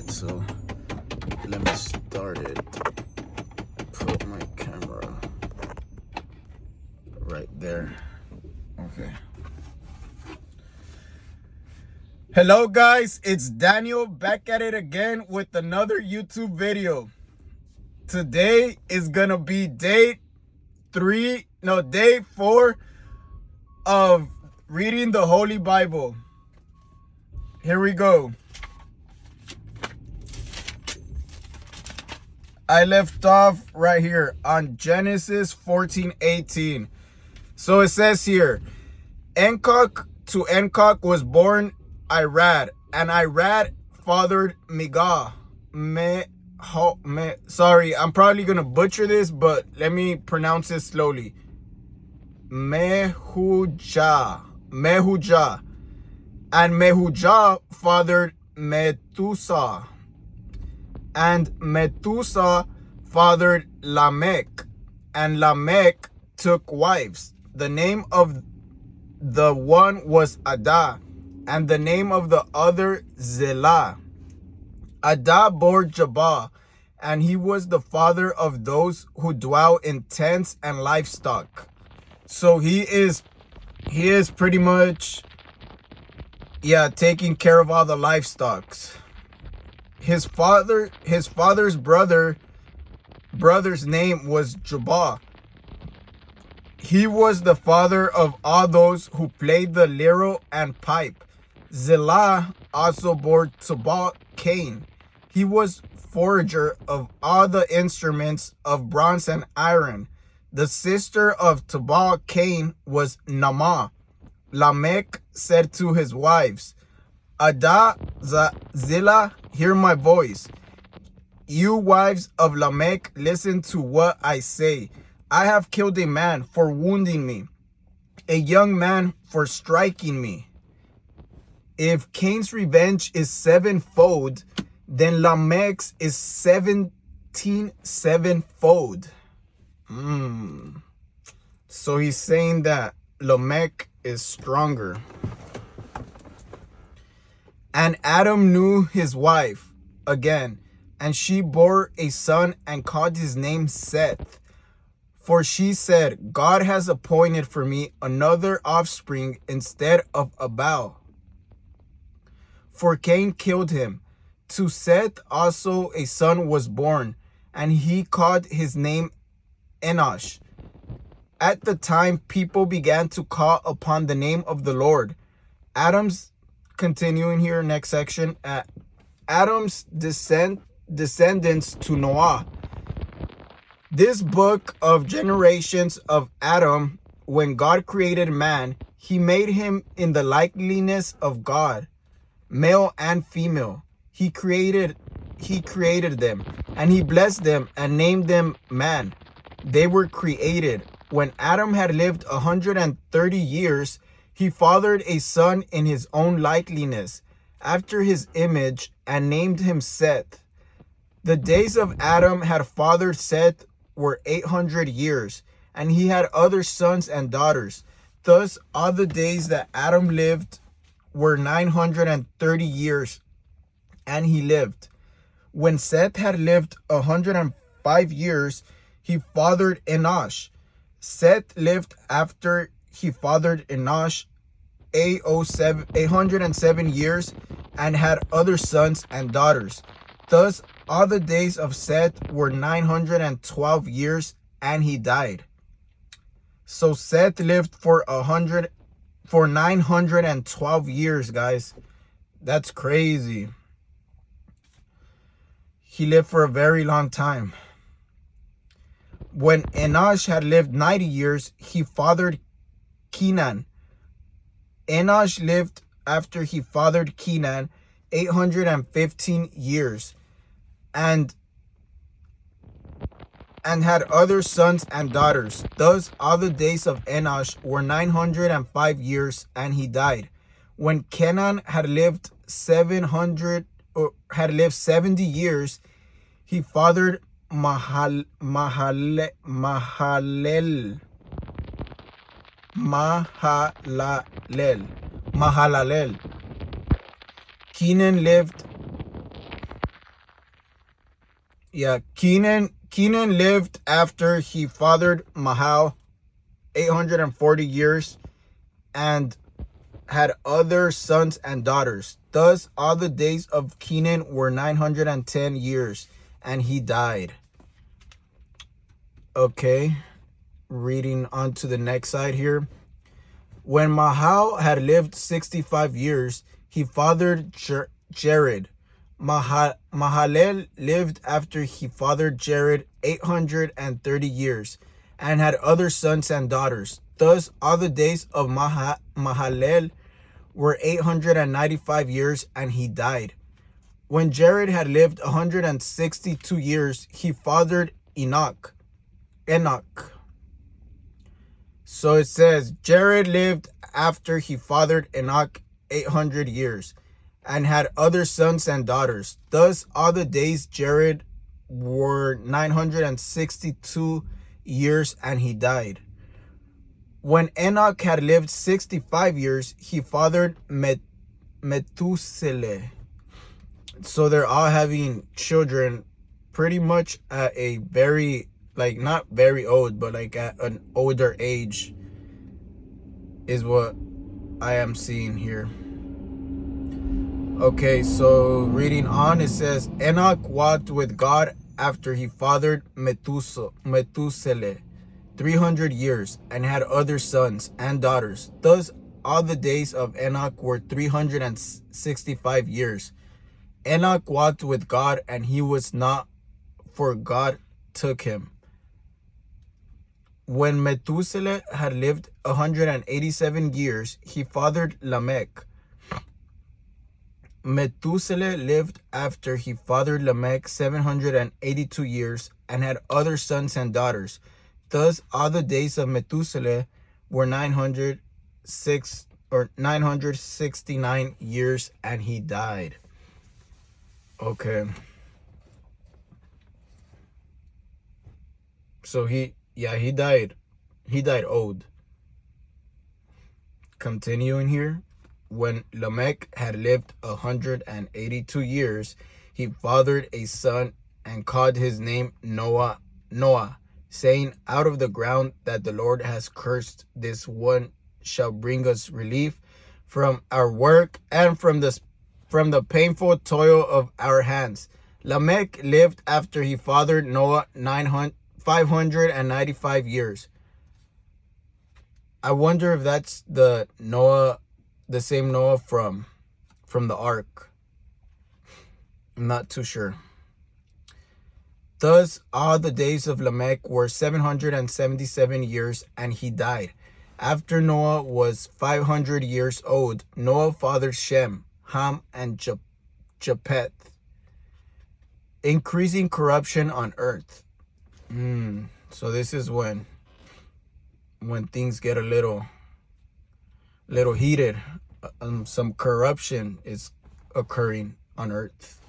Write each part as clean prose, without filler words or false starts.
Alright, so let me start it. Put my camera right there. Okay. Hello guys, it's Daniel back at it again with another YouTube video. Today is gonna be day 4 of reading the Holy Bible. Here we go. I left off right here on Genesis 14:18. So it says here, Enoch to Enoch was born Irad, and Irad fathered Megah. Sorry, I'm probably gonna butcher this, but let me pronounce it slowly. Mehujah. And Mehujah fathered Methuselah. And Methuselah fathered Lamech, and Lamech took wives. The name of the one was Adah, and the name of the other Zillah. Adah bore Jabal, and he was the father of those who dwell in tents and livestock. So he is pretty much, taking care of all the livestocks. His father's brother's name was Jabal. He was the father of all those who played the lyre and pipe. Zillah also bore Tubal Cain. He was forager of all the instruments of bronze and iron. The sister of Tubal Cain was Naamah. Lamech said to his wives, Adah, Zillah, hear my voice. You wives of Lamech, listen to what I say. I have killed a man for wounding me, a young man for striking me. If Cain's revenge is 7-fold, then Lamech's is 17 sevenfold. So he's saying that Lamech is stronger. And Adam knew his wife again, and she bore a son and called his name Seth. For she said, God has appointed for me another offspring instead of Abel. For Cain killed him. To Seth also a son was born, and he called his name Enosh. At the time, people began to call upon the name of the Lord. Continuing here, next section, Adam's descendants to Noah. This book of generations of Adam, when God created man, he made him in the likeness of God, male and female. He created them, and he blessed them and named them man. They were created. When Adam had lived 130 years, he fathered a son in his own likeness, after his image, and named him Seth. The days of Adam had fathered Seth were 800 years, and he had other sons and daughters. Thus, all the days that Adam lived were 930 years, and he lived. When Seth had lived 105 years, he fathered Enosh. Seth lived after he fathered Enosh 807 years, and had other sons and daughters. Thus, all the days of Seth were 912 years, and he died. So Seth lived for 912 years, guys. That's crazy. He lived for a very long time. When Enosh had lived 90 years, he fathered Kenan. Enosh lived after he fathered Kenan 815 years, and had other sons and daughters. Thus all the days of Enosh were 905 years, and he died. When Kenan had lived 70 years, he fathered Mahalalel. Kenan lived Yeah, Kenan lived after he fathered Mahal 840 years and had other sons and daughters. Thus, all the days of Kenan were 910 years, and he died. Okay, reading on to the next side here. When Mahal had lived 65 years, he fathered Jared. Mahalalel lived after he fathered Jared 830 years, and had other sons and daughters. Thus, all the days of Mahalalel were 895 years, and he died. When Jared had lived 162 years, he fathered Enoch. So it says, Jared lived after he fathered Enoch 800 years, and had other sons and daughters. Thus, all the days Jared were 962 years, and he died. When Enoch had lived 65 years, he fathered Methuselah. So they're all having children pretty much at a very, like, not very old, but like at an older age is what I am seeing here. Okay, so reading on, it says, Enoch walked with God after he fathered Methuselah 300 years, and had other sons and daughters. Thus, all the days of Enoch were 365 years. Enoch walked with God, and he was not, for God took him. When Methuselah had lived 187 years, he fathered Lamech. Methuselah lived after he fathered Lamech 782 years, and had other sons and daughters. Thus, all the days of Methuselah were 969 years, and he died. Okay. So he died. He died old. Continuing here. When Lamech had lived 182 years, he fathered a son, and called his name Noah, saying, out of the ground that the Lord has cursed, this one shall bring us relief from our work, and from the painful toil of our hands. Lamech lived after he fathered Noah 595 years. I wonder if that's the same Noah from the ark. I'm not too sure. Thus, all the days of Lamech were 777 years, and he died. After Noah was 500 years old, Noah fathered Shem, Ham, and Japheth, increasing corruption on earth. So this is when things get a little heated. Some corruption is occurring on earth.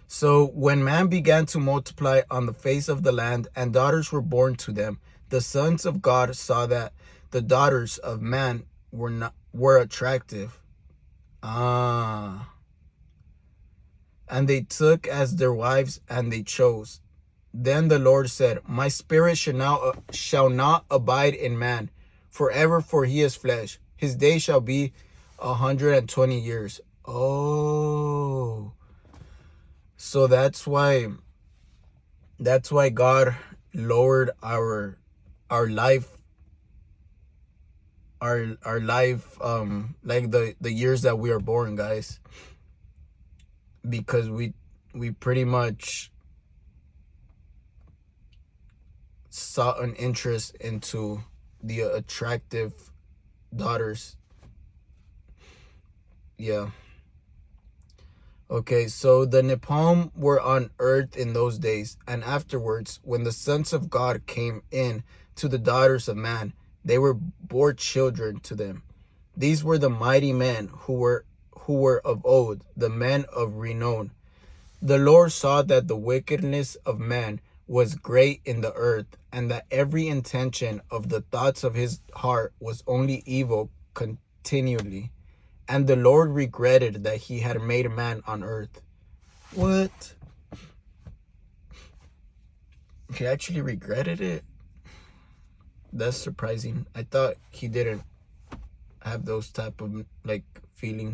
So when man began to multiply on the face of the land, and daughters were born to them, the sons of God saw that the daughters of man were attractive. And they took as their wives, and they chose. Then the Lord said, my spirit shall not abide in man forever, for he is flesh. His day shall be 120 years. Oh. So that's why God lowered our life, like the years that we are born, guys, because we pretty much saw an interest into the attractive daughters. Yeah. Okay, so the Nephilim were on earth in those days, and afterwards, when the sons of God came in to the daughters of man, they were bore children to them. These were the mighty men who were of old, the men of renown. The Lord saw that the wickedness of man was great in the earth, and that every intention of the thoughts of his heart was only evil continually. And the Lord regretted that he had made man on earth. What? he actually regretted it. That's surprising. I thought he didn't have those type of like feelings.